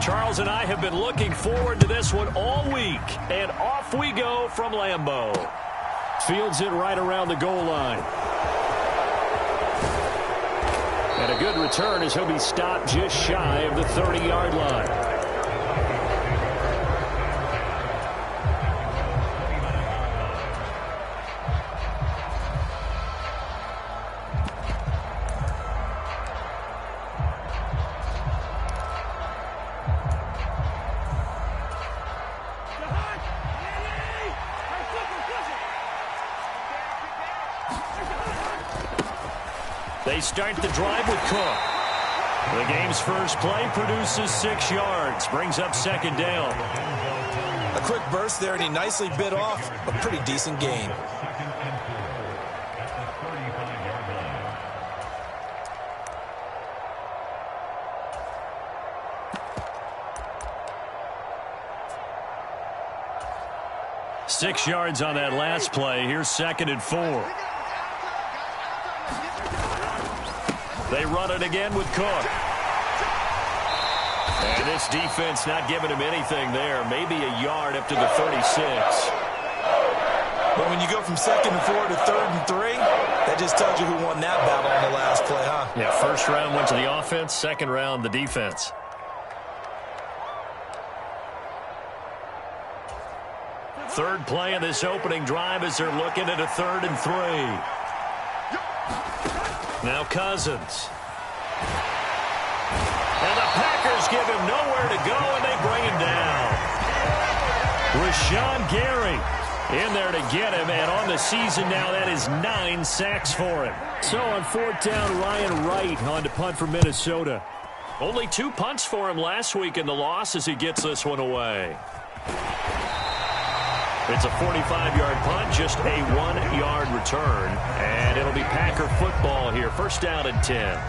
Charles and I have been looking forward to this one all week. And off we go from Lambeau. Fields it right around the goal line. And a good return as he'll be stopped just shy of the 30-yard line. They start the drive with Cook. The game's first play produces 6 yards, brings up second down. A quick burst there, and he nicely bit off a pretty decent gain. Six yards on that last play. Here's 2nd and 4. They run it again with Cook. And this defense not giving him anything there. Maybe a yard up to the 36. But when you go from 2nd and 4 to 3rd and 3, that just tells you who won that battle on the last play, huh? Yeah, first round went to the offense, second round the defense. Third play of this opening drive as they're looking at a 3rd and 3. Now Cousins. And the Packers give him nowhere to go, and they bring him down. Rashawn Gary in there to get him, and on the season now, that is 9 sacks for him. So on 4th down, Ryan Wright on to punt for Minnesota. Only 2 punts for him last week in the loss as he gets this one away. It's a 45-yard punt, just a 1-yard return. And it'll be Packer football here. First down and 10.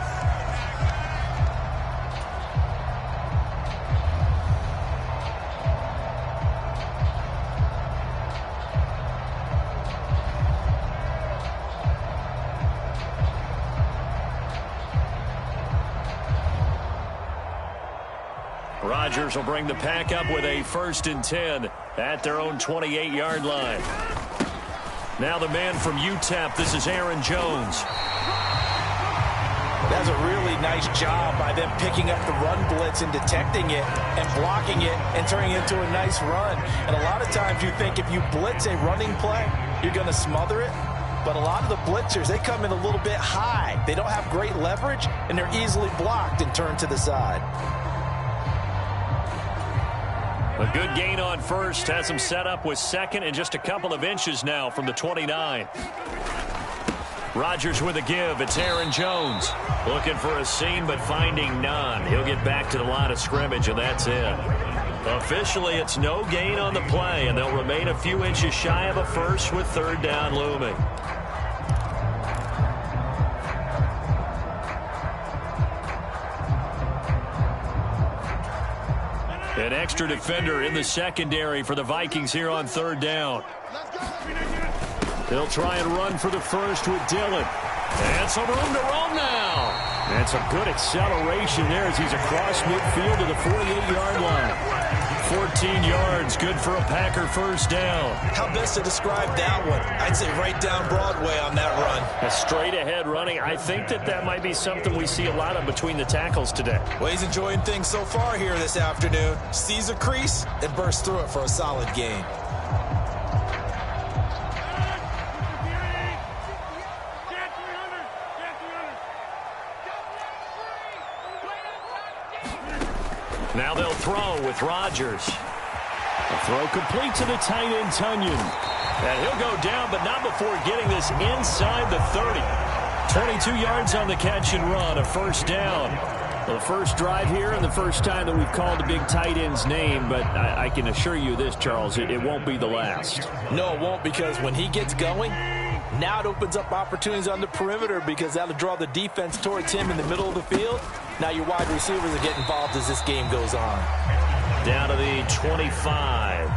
Rodgers will bring the pack up with a 1st and 10 at their own 28-yard line. Now the man from UTEP, this is Aaron Jones. That's a really nice job by them picking up the run blitz and detecting it and blocking it and turning it into a nice run. And a lot of times you think if you blitz a running play, you're going to smother it. But a lot of the blitzers, they come in a little bit high. They don't have great leverage, and they're easily blocked and turned to the side. A good gain on first has him set up with 2nd and just a couple of inches now from the 29. Rodgers with a give. It's Aaron Jones. Looking for a seam but finding none. He'll get back to the line of scrimmage, and that's it. Officially, it's no gain on the play, and they'll remain a few inches shy of a first with 3rd down looming. An extra defender in the secondary for the Vikings here on 3rd down. They'll try and run for the first with Dillon. And some room to roam now. And some good acceleration there as he's across midfield to the 48-yard line. 14 yards, good for a Packer first down. How best to describe that one? I'd say right down Broadway on that run. A straight-ahead running. I think that might be something we see a lot of between the tackles today. Well, he's enjoying things so far here this afternoon. Sees a crease and bursts through it for a solid gain. Now they'll throw with Rodgers. The throw complete to the tight end, Tunyon. And he'll go down, but not before getting this inside the 30. 22 yards on the catch and run, a first down. Well, the first drive here and the first time that we've called the big tight end's name, but I can assure you this, Charles, it won't be the last. No, it won't, because when he gets going, now it opens up opportunities on the perimeter because that'll draw the defense towards him in the middle of the field. Now your wide receivers will get involved as this game goes on. Down to the 25.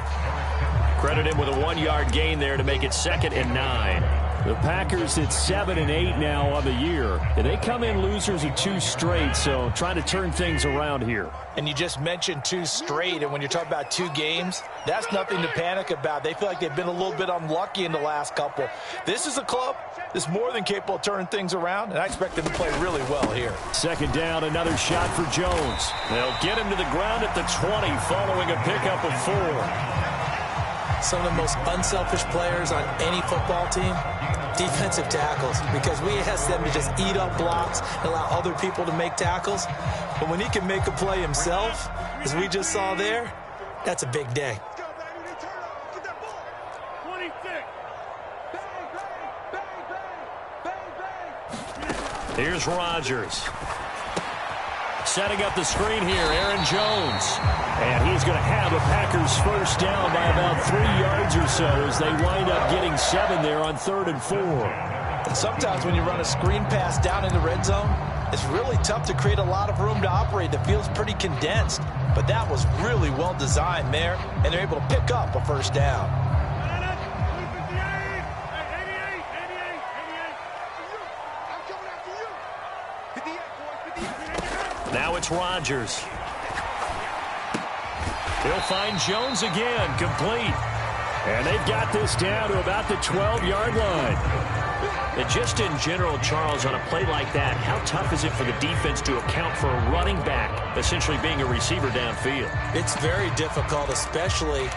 Credit him with a 1-yard gain there to make it 2nd and 9. The Packers at 7-8 now on the year. And they come in losers of 2 straight, so trying to turn things around here. And you just mentioned 2 straight, and when you're talking about 2 games, that's nothing to panic about. They feel like they've been a little bit unlucky in the last couple. This is a club that's more than capable of turning things around, and I expect them to play really well here. Second down, another shot for Jones. They'll get him to the ground at the 20 following a pickup of 4. Some of the most unselfish players on any football team, defensive tackles, because we ask them to just eat up blocks and allow other people to make tackles. But when he can make a play himself, as we just saw there, that's a big day. Here's Rodgers. Setting up the screen here, Aaron Jones. And he's going to have a Packers first down by about 3 yards or so as they wind up getting 7 there on 3rd and 4. And sometimes when you run a screen pass down in the red zone, it's really tough to create a lot of room to operate. The field's pretty condensed. But that was really well designed there, and they're able to pick up a first down. Now it's Rodgers. He'll find Jones again, complete. And they've got this down to about the 12-yard line. And just in general, Charles, on a play like that, how tough is it for the defense to account for a running back essentially being a receiver downfield? It's very difficult, especially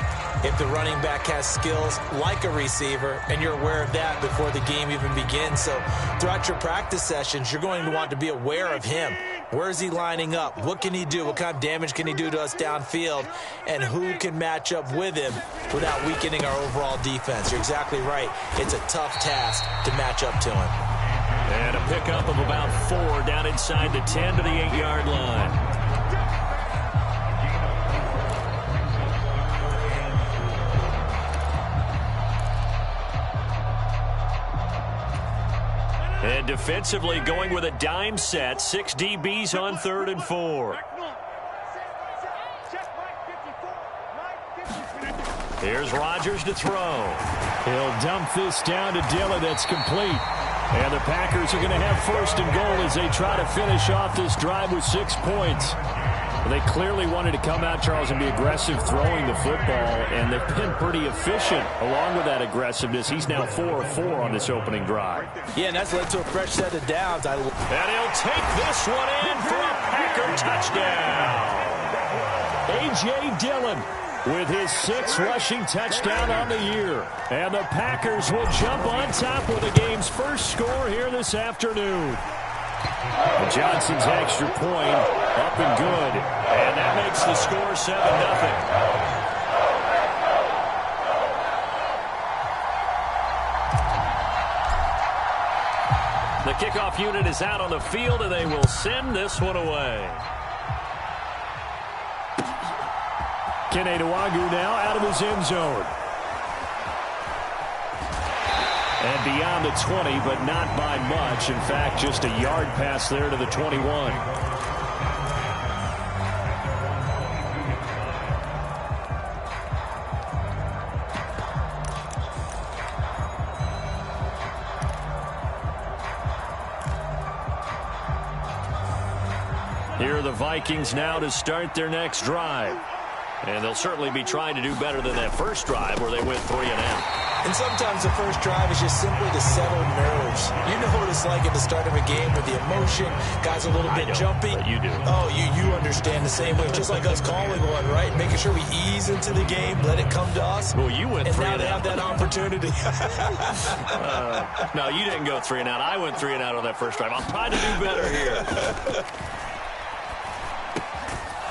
if the running back has skills like a receiver, and you're aware of that before the game even begins. So throughout your practice sessions, you're going to want to be aware of him. Where is he lining up? What can he do? What kind of damage can he do to us downfield? And who can match up with him without weakening our overall defense? You're exactly right. It's a tough task to match up to him. And a pickup of about 4 down inside the 10 to the 8-yard line. And defensively going with a dime set, 6 DBs on 3rd and 4. Here's Rodgers to throw. He'll dump this down to Dillon. That's complete. And the Packers are going to have 1st and goal as they try to finish off this drive with 6 points. They clearly wanted to come out, Charles, and be aggressive throwing the football, and they've been pretty efficient along with that aggressiveness. He's now 4 of 4 on this opening drive. Yeah, and that's led to a fresh set of downs. And he'll take this one in for a Packer touchdown. A.J. Dillon with his 6th rushing touchdown on the year. And the Packers will jump on top with the game's first score here this afternoon. And Johnson's extra point up and good. And that makes the score 7-0. The kickoff unit is out on the field, and they will send this one away. Kene Nwangwu now out of his end zone. And beyond the 20, but not by much. In fact, just a yard pass there to the 21. Here are the Vikings now to start their next drive. And they'll certainly be trying to do better than that first drive where they went 3 and out. And sometimes the first drive is just simply to settle nerves. You know what it's like at the start of a game with the emotion, guys a little bit jumpy. But you do. Oh, you understand the same way. Just like us calling one, right? Making sure we ease into the game, let it come to us. Well, you went 3 and out. And now they have that opportunity. No, you didn't go 3 and out. I went 3 and out on that first drive. I'll try to do better here.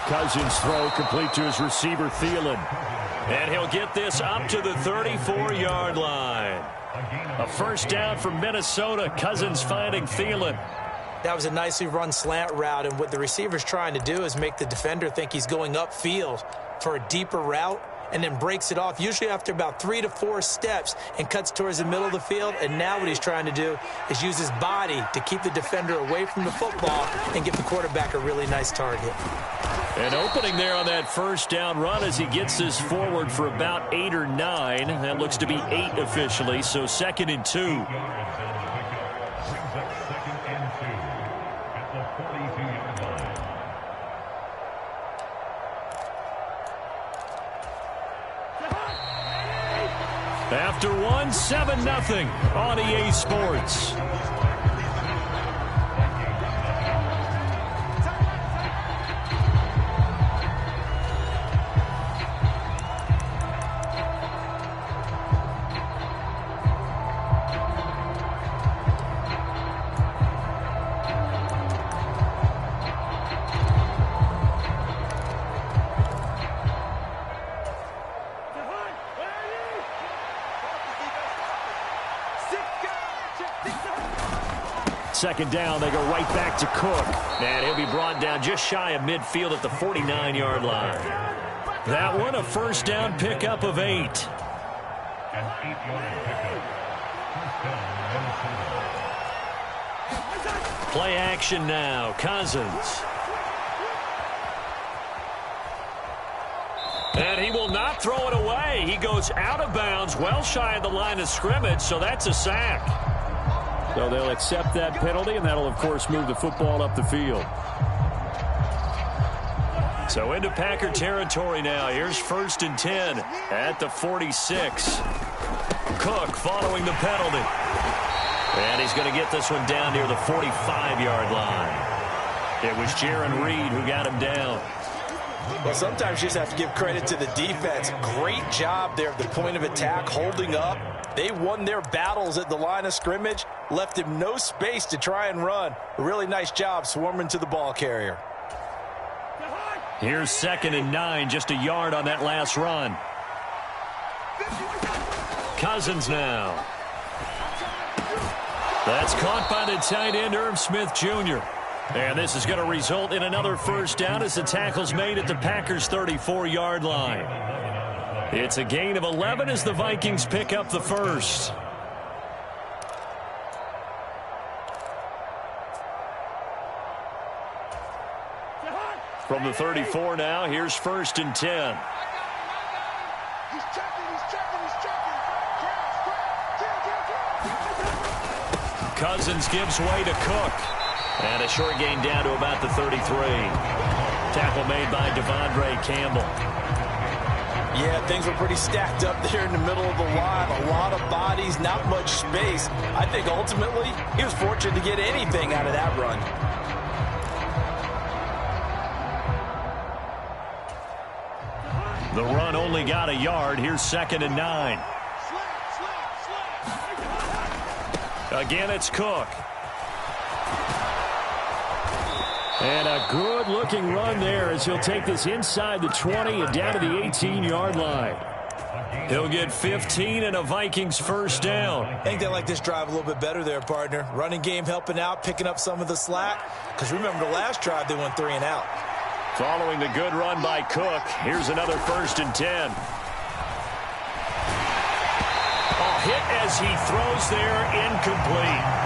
Cousins throw complete to his receiver, Thielen. And he'll get this up to the 34-yard line. A first down for Minnesota. Cousins finding Thielen. That was a nicely run slant route, and what the receiver's trying to do is make the defender think he's going upfield for a deeper route, and then breaks it off, usually after about 3 to 4 steps, and cuts towards the middle of the field. And now what he's trying to do is use his body to keep the defender away from the football and give the quarterback a really nice target. An opening there on that first down run as he gets this forward for about 8 or 9. That looks to be 8 officially, so 2nd and 2. After one, 7-0 on EA Sports. Second down, they go right back to Cook. And he'll be brought down just shy of midfield at the 49-yard line. That one, a first down pickup of 8. Play action now, Cousins. And he will not throw it away. He goes out of bounds, well shy of the line of scrimmage, so that's a sack. So they'll accept that penalty, and that'll, of course, move the football up the field. So into Packer territory now. Here's 1st and 10 at the 46. Cook following the penalty. And he's going to get this one down near the 45-yard line. It was Jaron Reed who got him down. Well, sometimes you just have to give credit to the defense. Great job there at the point of attack, holding up. They won their battles at the line of scrimmage, left him no space to try and run. A really nice job swarming to the ball carrier. Here's 2nd and 9, just a yard on that last run. Cousins now. That's caught by the tight end, Irv Smith Jr. And this is going to result in another first down as the tackle's made at the Packers' 34-yard line. It's a gain of 11 as the Vikings pick up the first. From the 34 now, here's 1st and 10. Cousins gives way to Cook. And a short gain down to about the 33. Tackle made by Devondre Campbell. Yeah, things were pretty stacked up there in the middle of the line. A lot of bodies, not much space. I think ultimately he was fortunate to get anything out of that run. The run only got a yard. Here's 2nd and 9. Again, it's Cook. And a good-looking run there as he'll take this inside the 20 and down to the 18-yard line. He'll get 15 and a Vikings first down. I think they like this drive a little bit better there, partner. Running game helping out, picking up some of the slack. Because remember, the last drive they went 3 and out. Following the good run by Cook, here's another 1st and 10. A hit as he throws there, incomplete.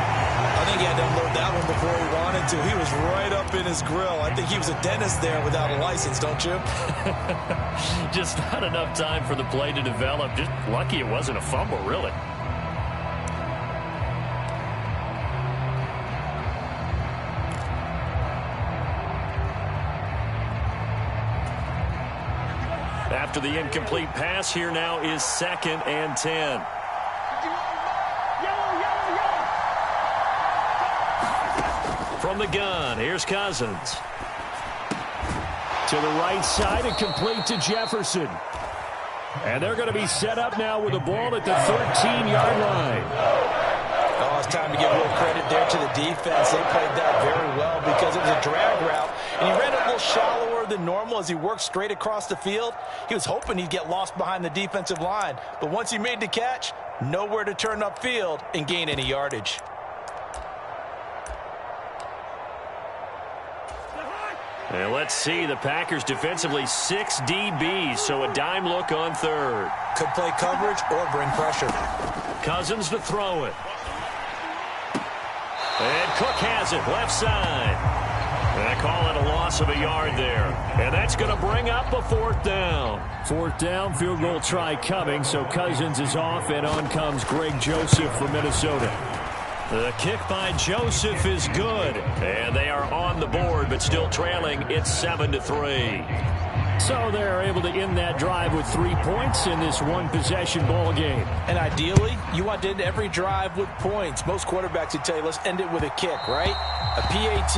I think he had to unload that one before he wanted to. He was right up in his grill. I think he was a dentist there without a license, don't you? Just not enough time for the play to develop. Just lucky it wasn't a fumble, really. After the incomplete pass, here now is 2nd and 10. From the gun, here's Cousins. To the right side and complete to Jefferson. And they're going to be set up now with the ball at the 13-yard line. Oh, it's time to give a little credit there to the defense. They played that very well because it was a drag route. And he ran it a little shallower than normal as he worked straight across the field. He was hoping he'd get lost behind the defensive line. But once he made the catch, nowhere to turn upfield and gain any yardage. And let's see, the Packers defensively 6 DBs, so a dime look on third. Could play coverage or bring pressure. Cousins to throw it. And Cook has it, left side. And they call it a loss of a yard there. And that's going to bring up a 4th down. 4th down, field goal try coming, so Cousins is off, and on comes Greg Joseph from Minnesota. The kick by Joseph is good, and they are on the board, but still trailing. It's 7-3. So they're able to end that drive with 3 points in this one-possession ball game. And ideally, you want to end every drive with points. Most quarterbacks would tell you, let's end it with a kick, right? A PAT,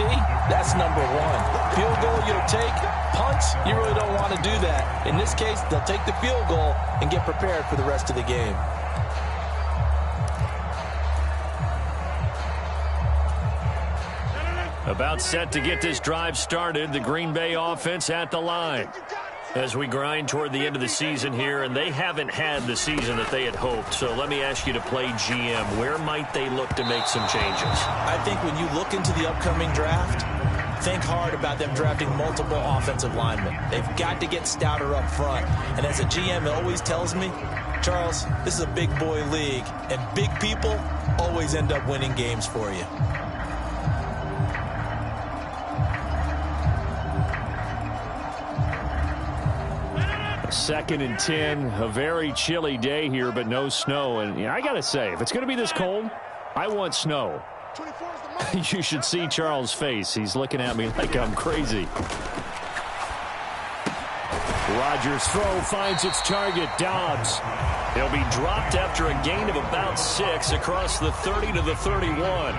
that's number 1. Field goal, you'll take. Punts, you really don't want to do that. In this case, they'll take the field goal and get prepared for the rest of the game. About set to get this drive started, the Green Bay offense at the line. As we grind toward the end of the season here, and they haven't had the season that they had hoped. So let me ask you to play GM. Where might they look to make some changes? I think when you look into the upcoming draft, think hard about them drafting multiple offensive linemen. They've got to get stouter up front. And as a GM, it always tells me, Charles, this is a big boy league, and big people always end up winning games for you. 2nd and 10, a very chilly day here, but no snow. And I got to say, if it's going to be this cold, I want snow. You should see Charles' face. He's looking at me like I'm crazy. Rodgers' throw finds its target, Dobbs. He'll be dropped after a gain of about 6 across the 30 to the 31.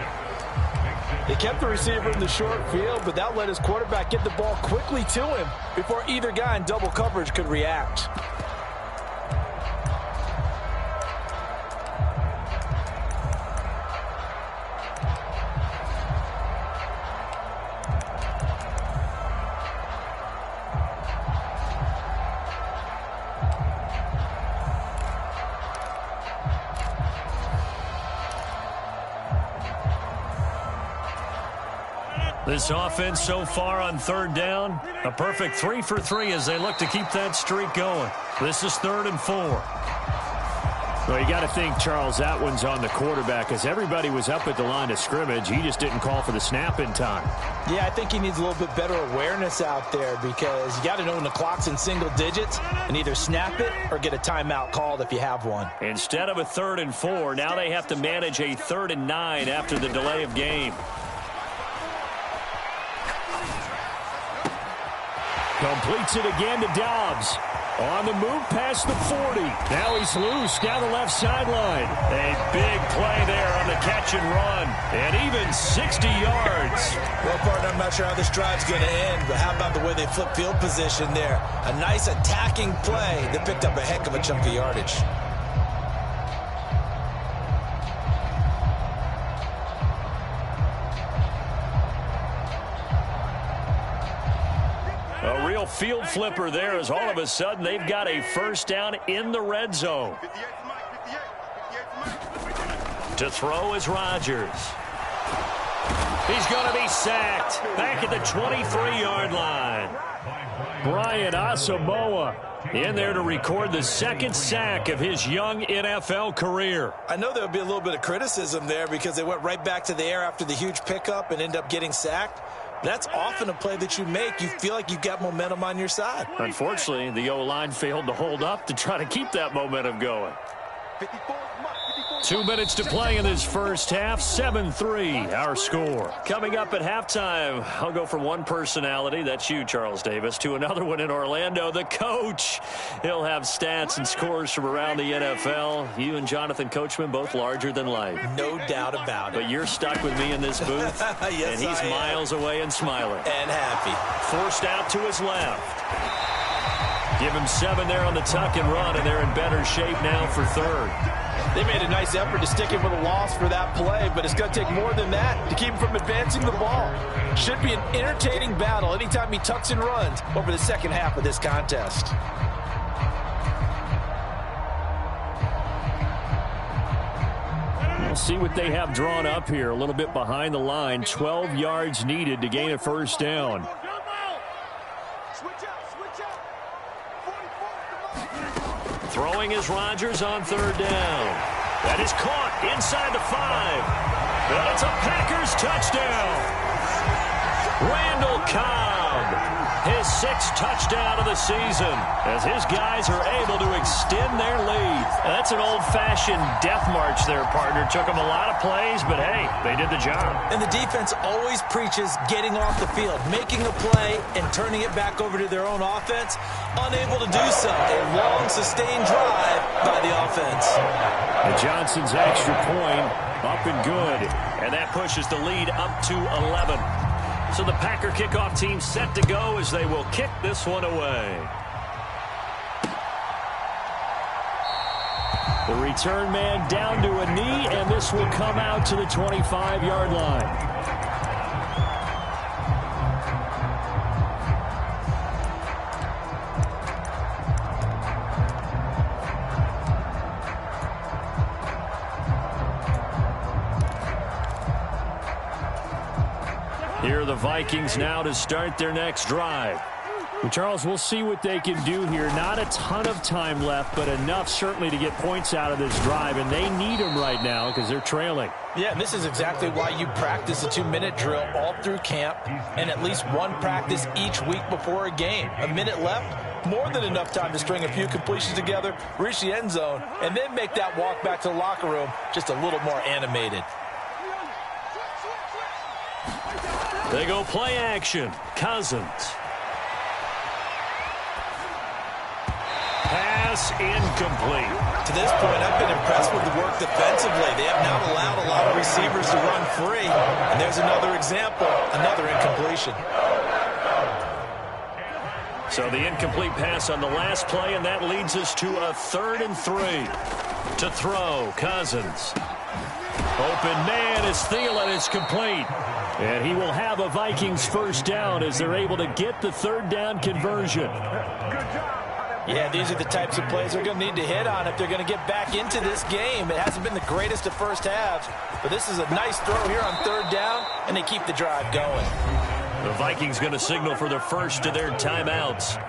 They kept the receiver in the short field, but that let his quarterback get the ball quickly to him before either guy in double coverage could react. This offense so far on 3rd down, a perfect 3 for 3 as they look to keep that streak going. This is 3rd and 4. Well, you got to think, Charles, that one's on the quarterback as everybody was up at the line of scrimmage. He just didn't call for the snap in time. Yeah, I think he needs a little bit better awareness out there because you got to know when the clock's in single digits and either snap it or get a timeout called if you have one. Instead of a 3rd and 4, now they have to manage a 3rd and 9 after the delay of game. Completes it again to Dobbs. On the move past the 40. Now he's loose down the left sideline. A big play there on the catch and run. And even 60 yards. Well, partner, I'm not sure how this drive's going to end, but how about the way they flip field position there? A nice attacking play that picked up a heck of a chunk of yardage. A real field flipper there as all of a sudden they've got a 1st down in the red zone. To throw is Rodgers. He's going to be sacked back at the 23-yard line. Brian Asamoah in there to record the 2nd sack of his young NFL career. I know there would be a little bit of criticism there because they went right back to the air after the huge pickup and ended up getting sacked. That's often a play that you make. You feel like you've got momentum on your side. Unfortunately, the O-line failed to hold up to try to keep that momentum going. 2 minutes to play in this first half. 7-3, our score. Coming up at halftime, I'll go from one personality, that's you, Charles Davis, to another one in Orlando, the coach. He'll have stats and scores from around the NFL. You and Jonathan Coachman, both larger than life. No doubt about it. But you're stuck with me in this booth, yes, and he's miles away and smiling. And happy. Forced out to his left. Give him 7 there on the tuck and run, and they're in better shape now for 3rd. They made a nice effort to stick him with a loss for that play, but it's going to take more than that to keep him from advancing the ball. Should be an entertaining battle anytime he tucks and runs over the second half of this contest. We'll see what they have drawn up here. A little bit behind the line. 12 yards needed to gain a 1st down. Throwing is Rodgers on third down. That is caught inside the 5. And it's a Packers touchdown. Randall Cobb, his 6th touchdown of the season, as his guys are able to extend their lead. That's an old-fashioned death march there, partner. Took them a lot of plays, but hey, they did the job. And the defense always preaches getting off the field, making a play, and turning it back over to their own offense. Unable to do so. A long, sustained drive by the offense. And Johnson's extra point up and good. And that pushes the lead up to 11. So the Packer kickoff team set to go as they will kick this one away. The return man down to a knee, and this will come out to the 25-yard line. Here are the Vikings now to start their next drive. Well, Charles, we'll see what they can do here. Not a ton of time left, but enough certainly to get points out of this drive, and they need them right now because they're trailing. Yeah, and this is exactly why you practice a 2-minute drill all through camp and at least one practice each week before a game. A minute left, more than enough time to string a few completions together, reach the end zone, and then make that walk back to the locker room just a little more animated. They go play action. Cousins. Pass incomplete. To this point, I've been impressed with the work defensively. They have not allowed a lot of receivers to run free. And there's another example, another incompletion. So the incomplete pass on the last play, and that leads us to a 3rd and 3. To throw, Cousins. Open man is Thielen. It's complete. And he will have a Vikings first down as they're able to get the 3rd down conversion. Yeah, these are the types of plays they're going to need to hit on if they're going to get back into this game. It hasn't been the greatest of first halves, but this is a nice throw here on 3rd down, and they keep the drive going. The Vikings going to signal for the first of their timeouts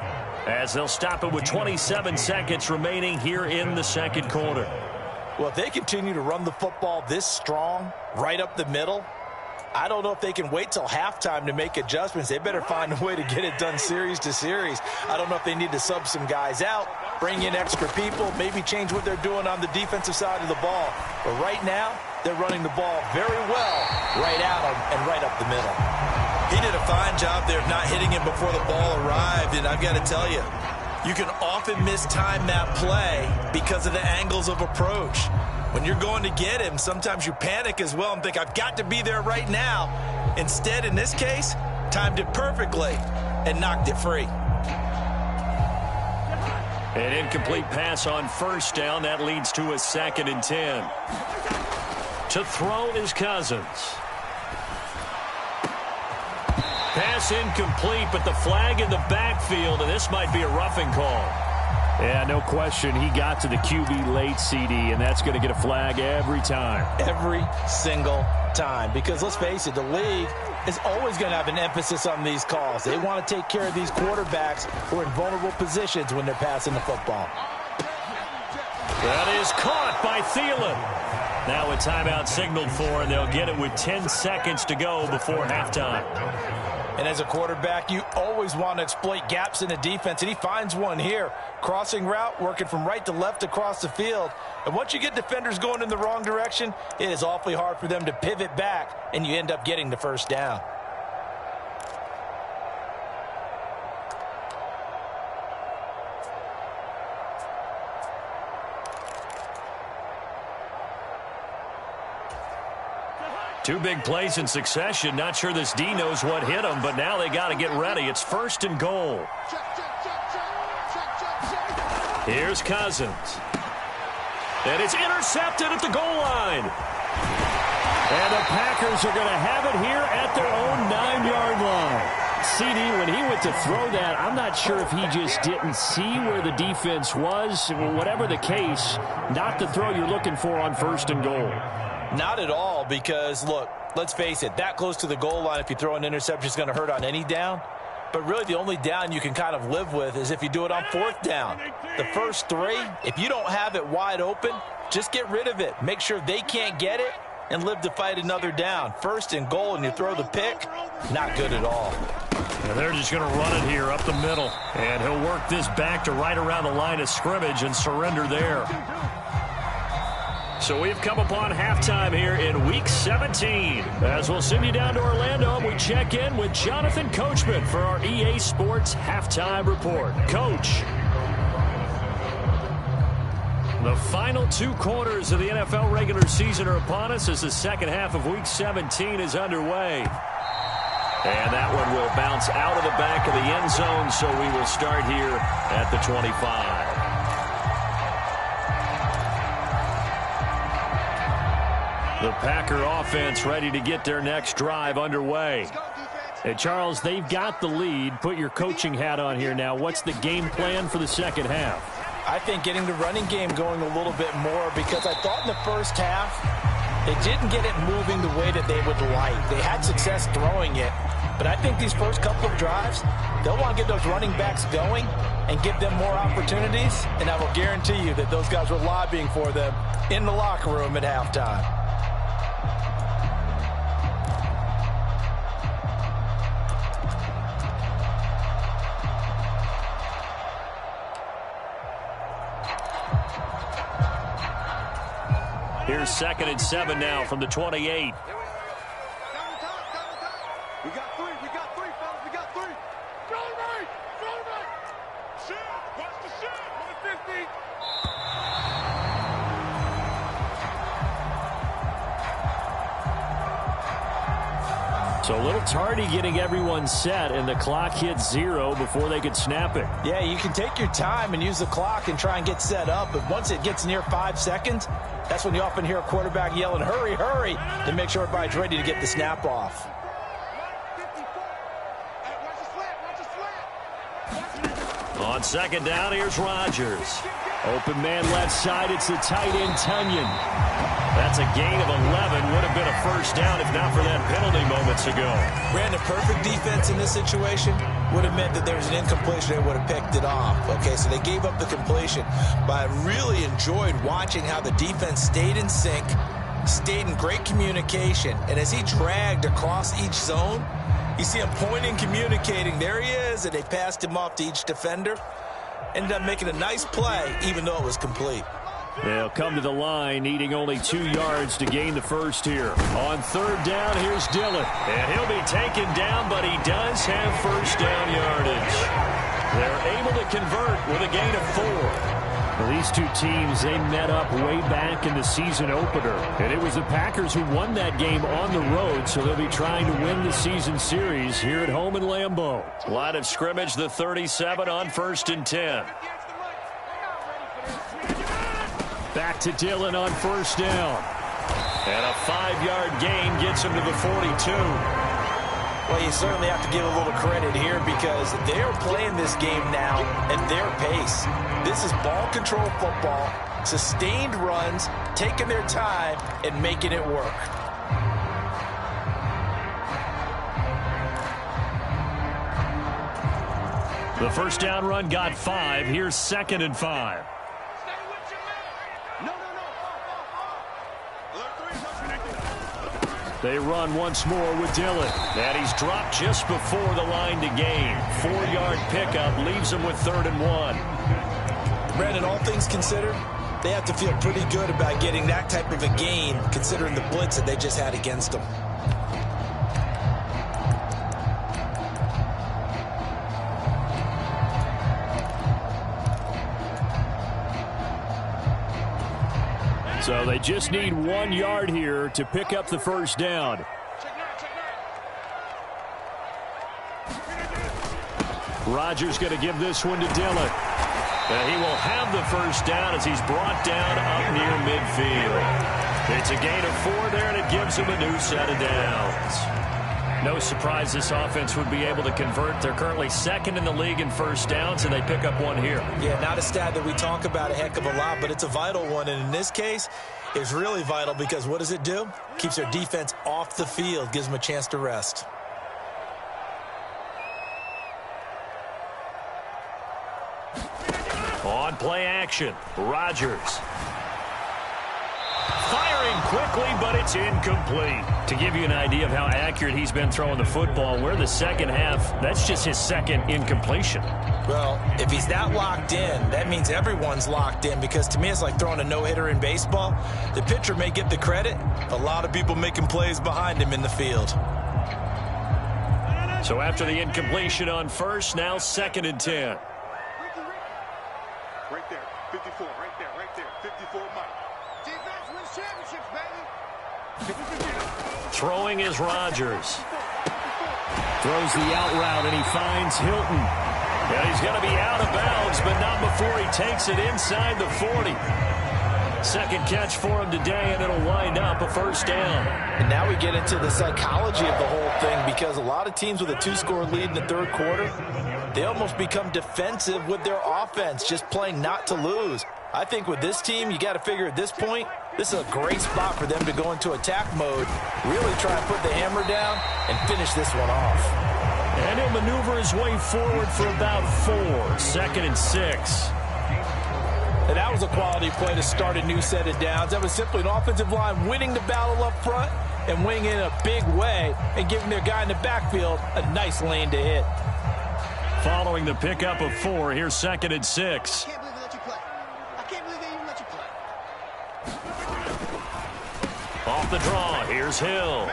as they'll stop it with 27 seconds remaining here in the second quarter. Well, if they continue to run the football this strong, right up the middle, I don't know if they can wait till halftime to make adjustments. They better find a way to get it done series to series. I don't know if they need to sub some guys out, bring in extra people, maybe change what they're doing on the defensive side of the ball. But right now, they're running the ball very well right at them and right up the middle. He did a fine job there of not hitting him before the ball arrived, and I've got to tell you, you can often mistime that play because of the angles of approach. When you're going to get him, sometimes you panic as well and think, I've got to be there right now. Instead, in this case, timed it perfectly and knocked it free. An incomplete pass on first down. That leads to a 2nd and 10. To throw is Cousins. Pass incomplete, but the flag in the backfield, and this might be a roughing call. Yeah, no question. He got to the QB late, CD, and that's going to get a flag every time. Every single time. Because let's face it, the league is always going to have an emphasis on these calls. They want to take care of these quarterbacks who are in vulnerable positions when they're passing the football. That is caught by Thielen. Now a timeout signaled for, and they'll get it with 10 seconds to go before halftime. And as a quarterback, you always want to exploit gaps in the defense, and he finds one here. Crossing route, working from right to left across the field. And once you get defenders going in the wrong direction, it is awfully hard for them to pivot back, and you end up getting the first down. Two big plays in succession. Not sure this D knows what hit him, but now they got to get ready. It's 1st and goal. Here's Cousins. And it's intercepted at the goal line. And the Packers are going to have it here at their own 9-yard line. CD, when he went to throw that, I'm not sure if he just didn't see where the defense was. Whatever the case, not the throw you're looking for on 1st and goal. Not at all, because, look, let's face it, that close to the goal line, if you throw an interception, is going to hurt on any down. But really the only down you can kind of live with is if you do it on 4th down. The first 3, if you don't have it wide open, just get rid of it. Make sure they can't get it and live to fight another down. 1st and goal and you throw the pick, not good at all. And they're just going to run it here up the middle. And he'll work this back to right around the line of scrimmage and surrender there. So we've come upon halftime here in Week 17. As we'll send you down to Orlando, and we check in with Jonathan Coachman for our EA Sports Halftime Report. Coach. The final 2 quarters of the NFL regular season are upon us as the second half of Week 17 is underway. And that one will bounce out of the back of the end zone, so we will start here at the 25. The Packer offense ready to get their next drive underway. Hey, Charles, they've got the lead. Put your coaching hat on here now. What's the game plan for the second half? I think getting the running game going a little bit more, because I thought in the first half they didn't get it moving the way that they would like. They had success throwing it, but I think these first couple of drives, they'll want to get those running backs going and give them more opportunities, and I will guarantee you that those guys were lobbying for them in the locker room at halftime. Here's 2nd and 7 now from the 28. We got 3, fellas, we got 3. Go right. Shit, watch the shit, 150. So a little tardy getting everyone set, and the clock hits 0 before they could snap it. Yeah, you can take your time and use the clock and try and get set up, but once it gets near 5 seconds, that's when you often hear a quarterback yelling, hurry, hurry, to make sure everybody's ready to get the snap off. On 2nd down, here's Rodgers. Open man left side, it's the tight end Tunyon. That's a gain of 11. Would have been a first down if not for that penalty moments ago. Brandon, perfect defense in this situation would have meant that there was an incompletion. They would have picked it off. Okay, so they gave up the completion. But I really enjoyed watching how the defense stayed in sync, stayed in great communication. And as he dragged across each zone, you see him pointing, communicating. There he is, and they passed him off to each defender. Ended up making a nice play, even though it was complete. They'll come to the line, needing only 2 yards to gain the first here. On 3rd down, here's Dillon. And he'll be taken down, but he does have first down yardage. They're able to convert with a gain of 4. Well, these two teams, they met up way back in the season opener. And it was the Packers who won that game on the road, so they'll be trying to win the season series here at home in Lambeau. Line of scrimmage, the 37 on 1st and 10. Back to Dillon on 1st down. And a 5-yard gain gets him to the 42. Well, you certainly have to give a little credit here because they're playing this game now at their pace. This is ball control football, sustained runs, taking their time, and making it work. The first down run got 5. Here's 2nd and 5. They run once more with Dillon. And he's dropped just before the line to gain. 4-yard pickup leaves him with 3rd and 1. Brandon, all things considered, they have to feel pretty good about getting that type of a gain, considering the blitz that they just had against them. So they just need 1 yard here to pick up the first down. Rodgers going to give this one to Dillon. And he will have the first down as he's brought down up near midfield. It's a gain of 4 there, and it gives him a new set of downs. No surprise this offense would be able to convert. They're currently 2nd in the league in first downs, and they pick up 1 here. Yeah, not a stat that we talk about a heck of a lot, but it's a vital one. And in this case, it's really vital because what does it do? Keeps their defense off the field, gives them a chance to rest. On play action, Rodgers. Firing quickly, but it's incomplete. To give you an idea of how accurate he's been throwing the football, we're in the second half. That's just his second incompletion. Well, if he's that locked in, that means everyone's locked in, because to me it's like throwing a no-hitter in baseball. The pitcher may get the credit. A lot of people making plays behind him in the field. So after the incompletion on first, now 2nd and 10. Right there, 54, right there, 54, Mike. Defense wins championships, baby. Throwing is Rodgers. Throws the out route, and he finds Hilton. And he's going to be out of bounds, but not before he takes it inside the 40. Second catch for him today, and it'll wind up a first down. And now we get into the psychology of the whole thing, because a lot of teams with a 2-score lead in the third quarter, they almost become defensive with their offense, just playing not to lose. I think with this team, you got to figure at this point, this is a great spot for them to go into attack mode, really try and put the hammer down and finish this one off. And he'll maneuver his way forward for about 4. 2nd and 6. And that was a quality play to start a new set of downs. That was simply an offensive line winning the battle up front and winning it in a big way and giving their guy in the backfield a nice lane to hit. Following the pickup of 4, here's 2nd and 6. I can't believe they let you play. I can't believe they even let you play. Off the draw, here's Hill.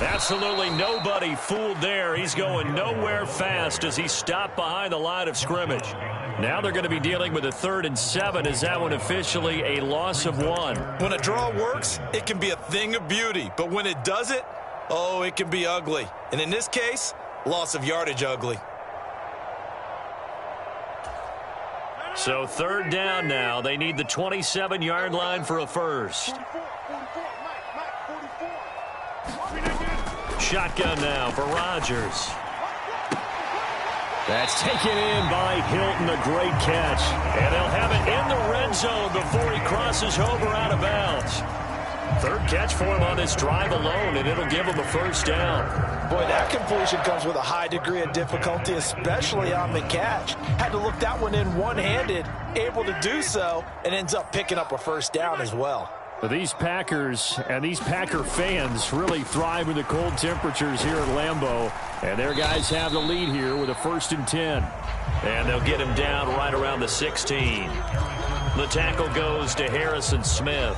Absolutely nobody fooled there. He's going nowhere fast as he stopped behind the line of scrimmage. Now they're going to be dealing with a 3rd and 7. Is that one officially a loss of 1? When a draw works, it can be a thing of beauty. But when it doesn't, oh, it can be ugly. And in this case, loss of yardage ugly. So 3rd down now. They need the 27-yard line for a first. 44, Mike, 44. Shotgun now for Rodgers. That's taken in by Hilton, a great catch. And they'll have it in the red zone before he crosses over out of bounds. 3rd catch for him on this drive alone, and it'll give him a first down. Boy, that completion comes with a high degree of difficulty, especially on the catch. Had to look that one in one-handed, able to do so, and ends up picking up a first down as well. But these Packers and these Packer fans really thrive in the cold temperatures here at Lambeau. And their guys have the lead here with a 1st and 10. And they'll get him down right around the 16. The tackle goes to Harrison Smith.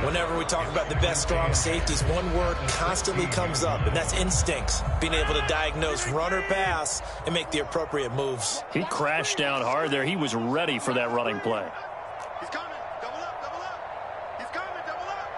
Whenever we talk about the best strong safeties, one word constantly comes up, and that's instincts. Being able to diagnose run or pass and make the appropriate moves. He crashed down hard there. He was ready for that running play. He's coming. Double up, double up. He's coming, double up.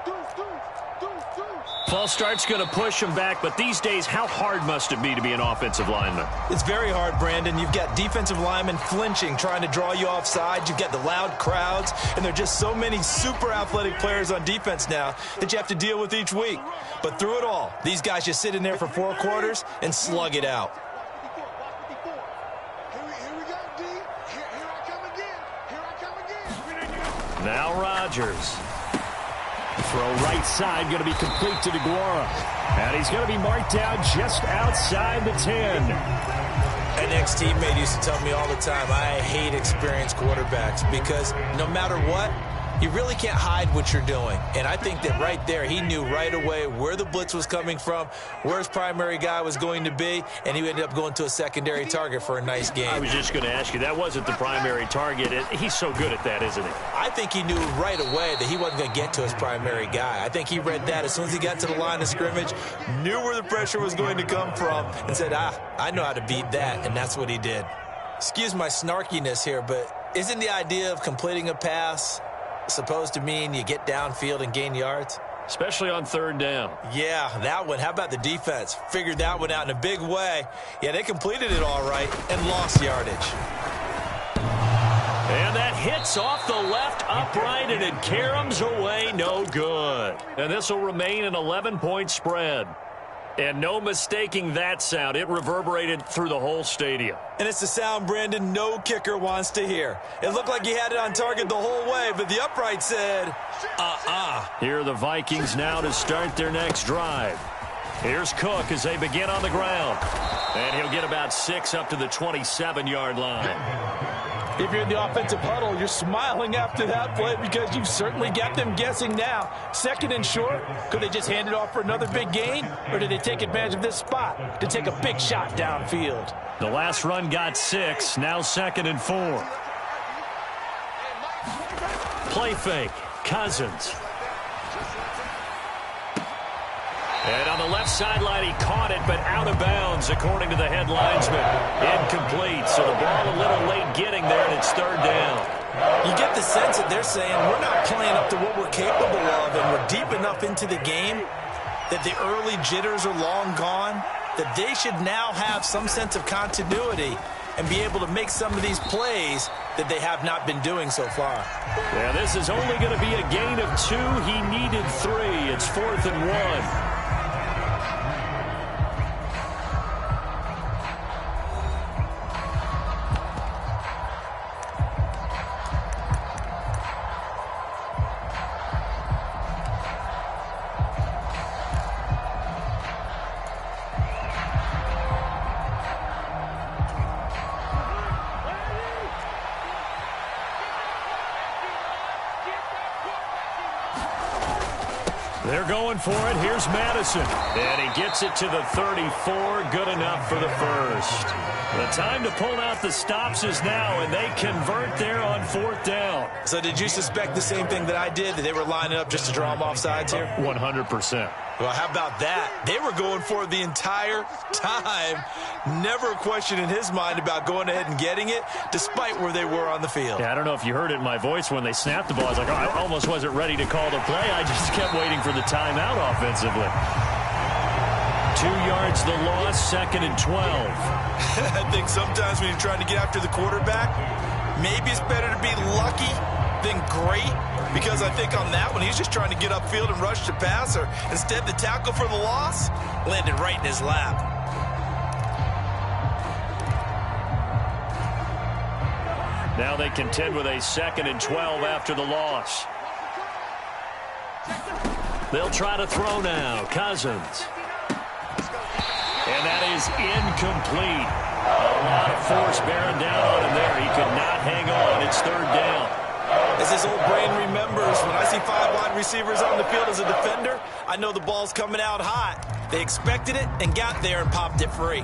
Deuce. False start's going to push him back, but these days, how hard must it be to be an offensive lineman? It's very hard, Brandon. You've got defensive linemen flinching, trying to draw you offside. You've got the loud crowds, and there are just so many super athletic players on defense now that you have to deal with each week. But through it all, these guys just sit in there for 4 quarters and slug it out. Here we go, D. Here I come again. Now Rodgers. Throw right side, going to be complete to DeGuara. And he's going to be marked down just outside the 10. An ex-teammate used to tell me all the time, I hate experienced quarterbacks because no matter what, you really can't hide what you're doing. And I think that right there, he knew right away where the blitz was coming from, where his primary guy was going to be, and he ended up going to a secondary target for a nice game. I was just going to ask you, that wasn't the primary target. He's so good at that, isn't he? I think he knew right away that he wasn't going to get to his primary guy. I think he read that as soon as he got to the line of scrimmage, knew where the pressure was going to come from, and said, I know how to beat that, and that's what he did. Excuse my snarkiness here, but isn't the idea of completing a pass supposed to mean you get downfield and gain yards? Especially on 3rd down. Yeah, that one. How about the defense? Figured that one out in a big way. Yeah, they completed it all right and lost yardage. And that hits off the left upright, and it caroms away no good. And this will remain an 11-point spread. And no mistaking that sound. It reverberated through the whole stadium. And it's the sound, Brandon, no kicker wants to hear. It looked like he had it on target the whole way, but the upright said, Here are the Vikings now to start their next drive. Here's Cook as they begin on the ground. And he'll get about 6 up to the 27-yard line. If you're in the offensive huddle, you're smiling after that play because you've certainly got them guessing now. 2nd and short, could they just hand it off for another big gain? Or did they take advantage of this spot to take a big shot downfield? The last run got 6, now 2nd and 4. Play fake, Cousins. And on the left sideline, he caught it, but out of bounds, according to the head linesman. Incomplete, so the ball a little late getting there, and it's 3rd down. You get the sense that they're saying we're not playing up to what we're capable of, and we're deep enough into the game that the early jitters are long gone, that they should now have some sense of continuity and be able to make some of these plays that they have not been doing so far. Yeah, this is only going to be a gain of 2. He needed 3. It's 4th and 1. They're going for it. Here's Madison. And he gets it to the 34. Good enough for the first. The time to pull out the stops is now, and they convert there on 4th down. So did you suspect the same thing that I did, that they were lining up just to draw them off sides here? 100%. Well, how about that? They were going for it the entire time. Never a question in his mind about going ahead and getting it, despite where they were on the field. Yeah, I don't know if you heard it in my voice when they snapped the ball. I was like, oh, I almost wasn't ready to call the play. I just kept waiting for the timeout offensively. 2 yards the loss, 2nd and 12. I think sometimes when you're trying to get after the quarterback, maybe it's better to be lucky than great, because I think on that one, he's just trying to get upfield and rush the passer. Instead, the tackle for the loss landed right in his lap. Now they contend with a 2nd and 12 after the loss. They'll try to throw now. Cousins. And that is incomplete. A lot of force bearing down on him there. He could not hang on. It's 3rd down. As his old brain remembers, when I see 5 wide receivers on the field as a defender, I know the ball's coming out hot. They expected it and got there and popped it free.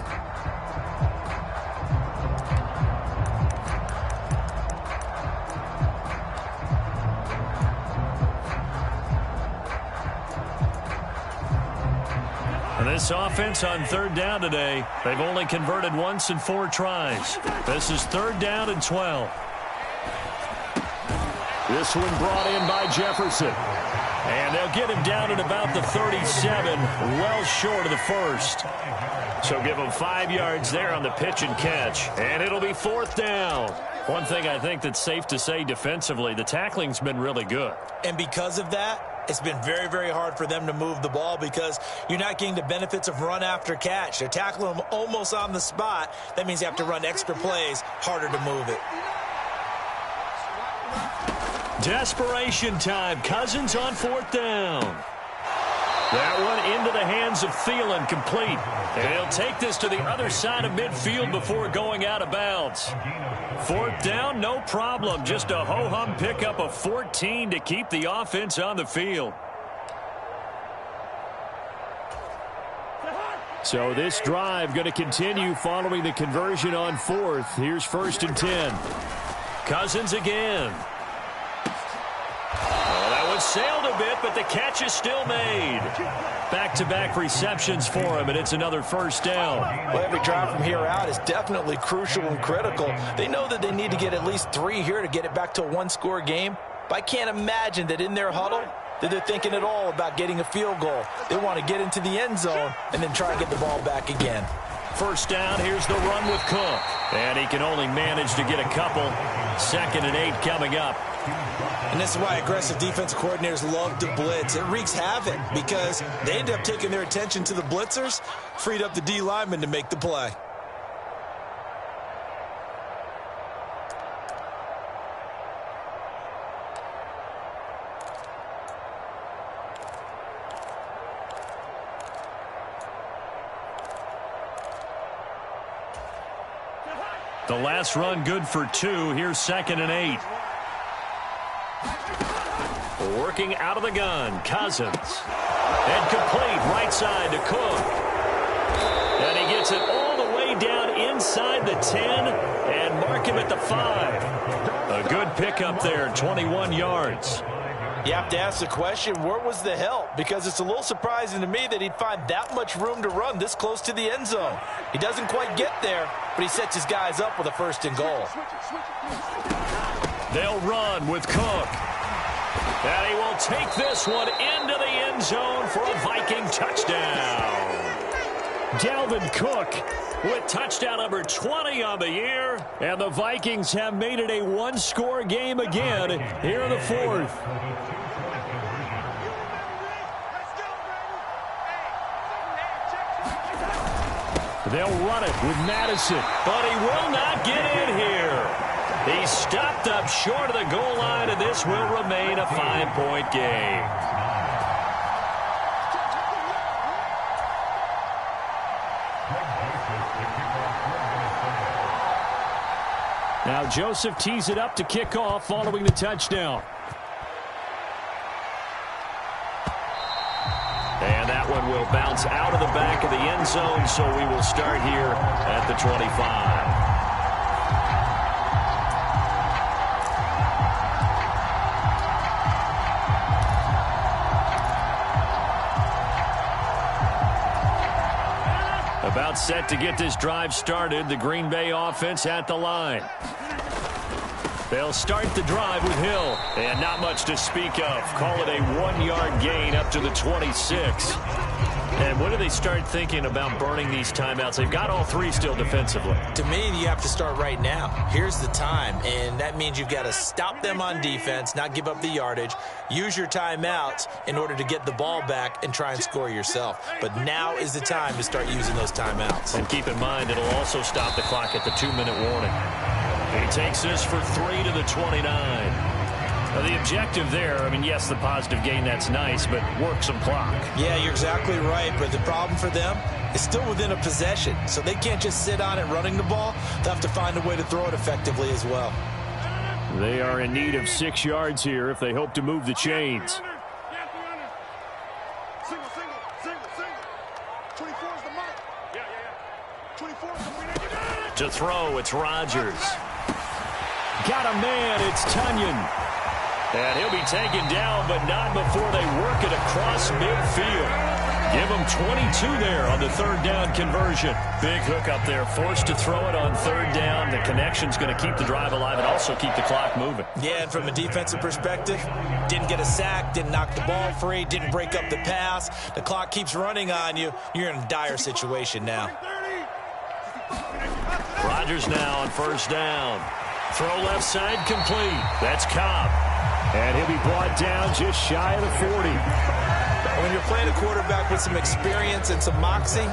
And this offense on 3rd down today, they've only converted once in 4 tries. This is 3rd down and 12. This one brought in by Jefferson. And they'll get him down at about the 37, well short of the first. So give him 5 yards there on the pitch and catch. And it'll be 4th down. One thing I think that's safe to say defensively, the tackling's been really good. And because of that, it's been very, very hard for them to move the ball because you're not getting the benefits of run after catch. They're tackling them almost on the spot. That means you have to run extra plays, harder to move it. Desperation time. Cousins on 4th down. That one into the hands of Thielen, complete. And he'll take this to the other side of midfield before going out of bounds. 4th down, no problem. Just a ho-hum pickup of 14 to keep the offense on the field. So this drive going to continue following the conversion on 4th. Here's 1st and 10. Cousins again. Sailed a bit, but the catch is still made. Back-to-back receptions for him, and it's another 1st down. Well, every drive from here out is definitely crucial and critical. They know that they need to get at least 3 here to get it back to a 1-score game. But I can't imagine that in their huddle that they're thinking at all about getting a field goal. They want to get into the end zone and then try and get the ball back again. 1st down, here's the run with Cook. And he can only manage to get a couple. 2nd and 8 coming up. And this is why aggressive defensive coordinators love to blitz. It wreaks havoc because they end up taking their attention to the blitzers, freed up the D lineman to make the play. The last run good for 2. Here's 2nd and 8. Working out of the gun, Cousins. And complete right side to Cook. And he gets it all the way down inside the 10 and mark him at the 5. A good pickup there, 21 yards. You have to ask the question, where was the help? Because it's a little surprising to me that he'd find that much room to run this close to the end zone. He doesn't quite get there, but he sets his guys up with a 1st and goal. They'll run with Cook. And he will take this one into the end zone for a Viking touchdown. Dalvin Cook with touchdown number 20 on the year. And the Vikings have made it a one-score game again here in the 4th. They'll run it with Madison, but he will not get in here. He stopped up short of the goal line, and this will remain a 5-point game. Now Joseph tees it up to kick off following the touchdown. And that one will bounce out of the back of the end zone, so we will start here at the 25. About set to get this drive started, the Green Bay offense at the line. They'll start the drive with Hill, and not much to speak of. Call it a 1-yard gain up to the 26. And when do they start thinking about burning these timeouts? They've got all 3 still defensively. To me, you have to start right now. Here's the time, and that means you've got to stop them on defense, not give up the yardage, use your timeouts in order to get the ball back and try and score yourself. But now is the time to start using those timeouts. And keep in mind, it'll also stop the clock at the 2-minute warning. He takes this for 3 to the 29. Now, the objective there, I mean, yes, the positive gain, that's nice, but work some clock. Yeah, you're exactly right, but the problem for them is still within a possession, so they can't just sit on it running the ball. They'll have to find a way to throw it effectively as well. They are in need of 6 yards here if they hope to move the chains. Single. 24 is the mark. Yeah. 24 is the winner. To throw, it's Rodgers. Got a man, it's Tunyon. And he'll be taken down, but not before they work it across midfield. Give him 22 there on the 3rd down conversion. Big hook up there, forced to throw it on 3rd down. The connection's going to keep the drive alive and also keep the clock moving. Yeah, and from a defensive perspective, didn't get a sack, didn't knock the ball free, didn't break up the pass. The clock keeps running on you. You're in a dire situation now. Rodgers now on 1st down. Throw left side complete. That's Cobb. And he'll be brought down just shy of the 40. When you're playing a quarterback with some experience and some moxie,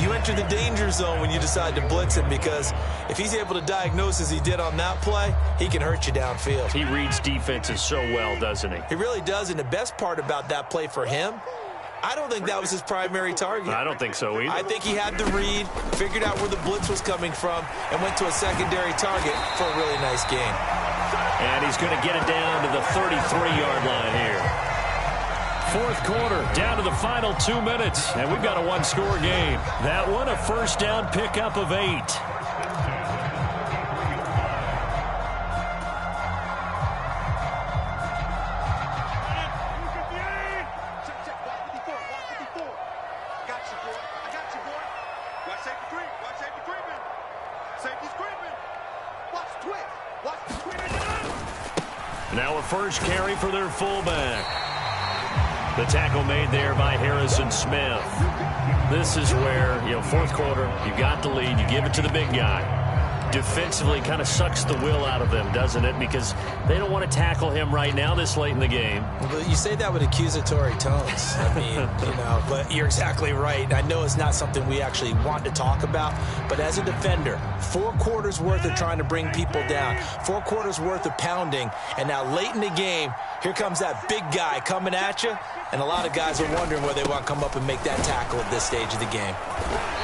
you enter the danger zone when you decide to blitz him, because if he's able to diagnose as he did on that play, he can hurt you downfield. He reads defenses so well, doesn't he? He really does, and the best part about that play for him, I don't think that was his primary target. I don't think so either. I think he had the read, figured out where the blitz was coming from, and went to a secondary target for a really nice gain. And he's going to get it down to the 33-yard line here. 4th quarter, down to the final 2 minutes, and we've got a 1-score game. That one, a 1st down pickup of 8. Now a 1st carry for their fullback. The tackle made there by Harrison Smith. This is where, 4th quarter, you got the lead, you give it to the big guy. Defensively kind of sucks the will out of them, doesn't it? Because they don't want to tackle him right now this late in the game. Well, you say that with accusatory tones. I mean, but you're exactly right. I know it's not something we actually want to talk about, but as a defender, 4 quarters worth of trying to bring people down, 4 quarters worth of pounding, and now late in the game, here comes that big guy coming at you, and a lot of guys are wondering whether they want to come up and make that tackle at this stage of the game.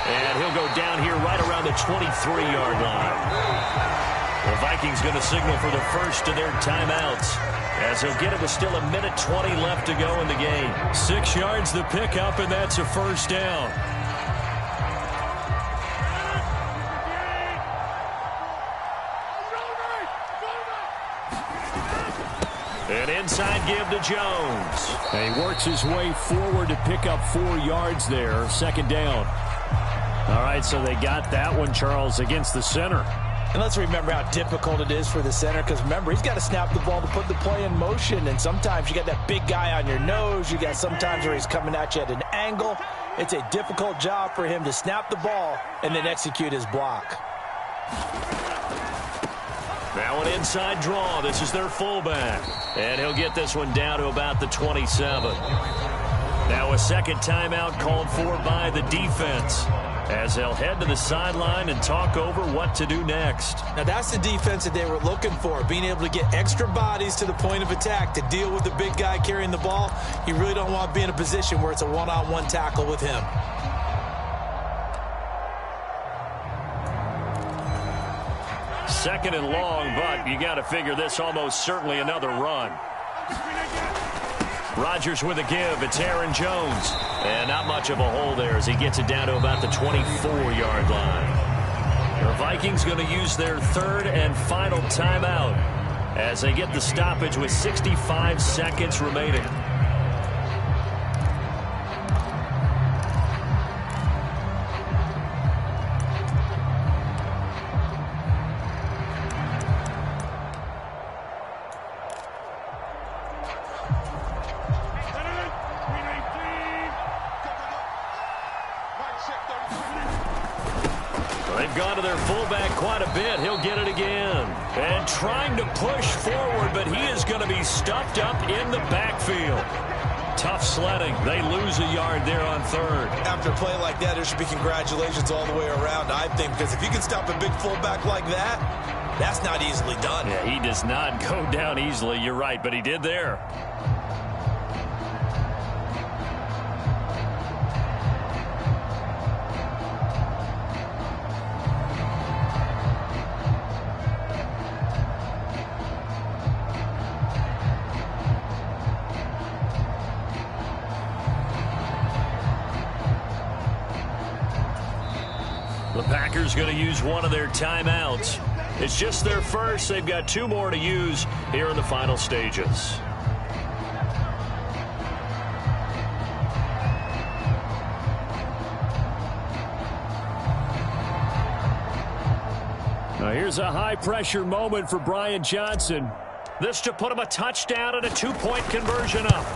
And he'll go down here right around the 23-yard line. The Vikings going to signal for the first of their timeouts, as he'll get it with still 1:20 left to go in the game. 6 yards the pickup, and that's a first down. An inside give to Jones. And he works his way forward to pick up 4 yards there. Second down. All right, so they got that one, Charles, against the center. And let's remember how difficult it is for the center, because remember, he's got to snap the ball to put the play in motion, and sometimes you got that big guy on your nose. You got sometimes where he's coming at you at an angle. It's a difficult job for him to snap the ball and then execute his block. Now an inside draw. This is their fullback. And he'll get this one down to about the 27. Now a second timeout called for by the defense, as they'll head to the sideline and talk over what to do next. Now that's the defense that they were looking for, being able to get extra bodies to the point of attack to deal with the big guy carrying the ball. You really don't want to be in a position where it's a one-on-one tackle with him. Second and long, but you got to figure this almost certainly another run. Rodgers with a give. It's Aaron Jones. And not much of a hole there as he gets it down to about the 24-yard line. The Vikings going to use their third and final timeout as they get the stoppage with 65 seconds remaining. They've gone to their fullback quite a bit. He'll get it again. And trying to push forward, but he is going to be stuffed up in the backfield. Tough sledding. They lose a yard there on third. After a play like that, there should be congratulations all the way around, I think, because if you can stop a big fullback like that, that's not easily done. Yeah, he does not go down easily. You're right, but he did there. The Packers going to use one of their timeouts. It's just their first. They've got 2 more to use here in the final stages. Now here's a high-pressure moment for Brian Johnson. This to put him a touchdown and a 2-point conversion up.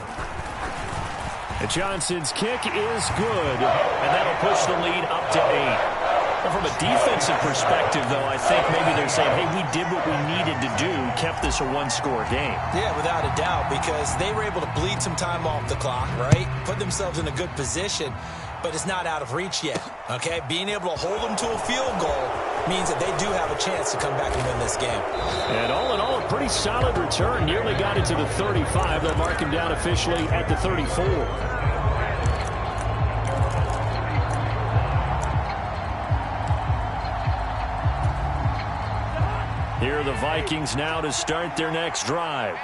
And Johnson's kick is good. And that'll push the lead up to 8. Well, from a defensive perspective, though, I think maybe they're saying, hey, we did what we needed to do, kept this a 1-score game. Yeah, without a doubt, because they were able to bleed some time off the clock, right? Put themselves in a good position, but it's not out of reach yet, okay? Being able to hold them to a field goal means that they do have a chance to come back and win this game. And all in all, a pretty solid return. Nearly got it to the 35. They'll mark him down officially at the 34. Here are the Vikings now to start their next drive.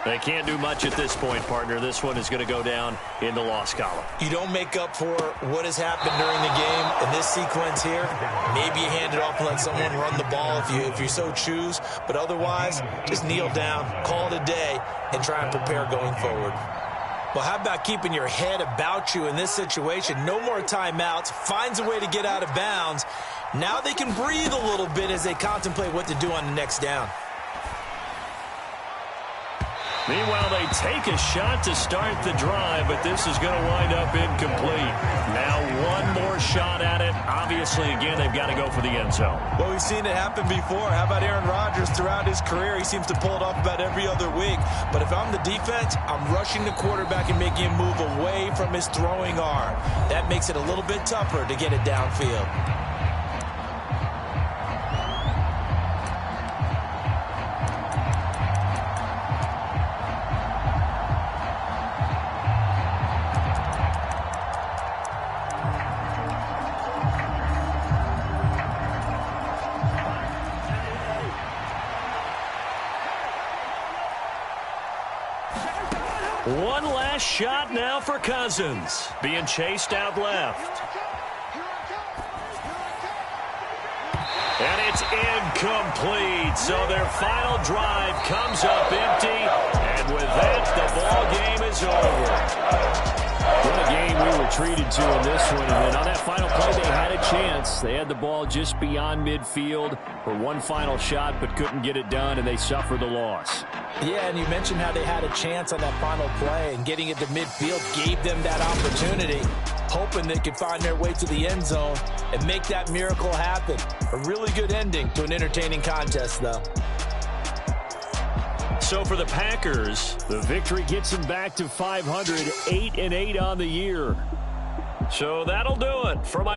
They can't do much at this point, partner. This one is going to go down in the loss column. You don't make up for what has happened during the game in this sequence here. Maybe you hand it off and let someone run the ball if you so choose. But otherwise, just kneel down, call it a day, and try and prepare going forward. Well, how about keeping your head about you in this situation? No more timeouts. Finds a way to get out of bounds. Now they can breathe a little bit as they contemplate what to do on the next down. Meanwhile, they take a shot to start the drive, but this is going to wind up incomplete. Now one more shot at it. Obviously, again, they've got to go for the end zone. Well, we've seen it happen before. How about Aaron Rodgers throughout his career? He seems to pull it off about every other week. But if I'm the defense, I'm rushing the quarterback and making him move away from his throwing arm. That makes it a little bit tougher to get it downfield. One last shot now for Cousins. Being chased out left. And it's incomplete. So their final drive comes up empty. And with that, the ball game is over. What a game we were treated to in this one. And then on that final play, they had a chance. They had the ball just beyond midfield for one final shot, but couldn't get it done, and they suffered the loss. Yeah, and you mentioned how they had a chance on that final play, and getting it to midfield gave them that opportunity, hoping they could find their way to the end zone and make that miracle happen. A really good ending to an entertaining contest, though. So for the Packers, the victory gets them back to 500, 8-8 on the year. So that'll do it for my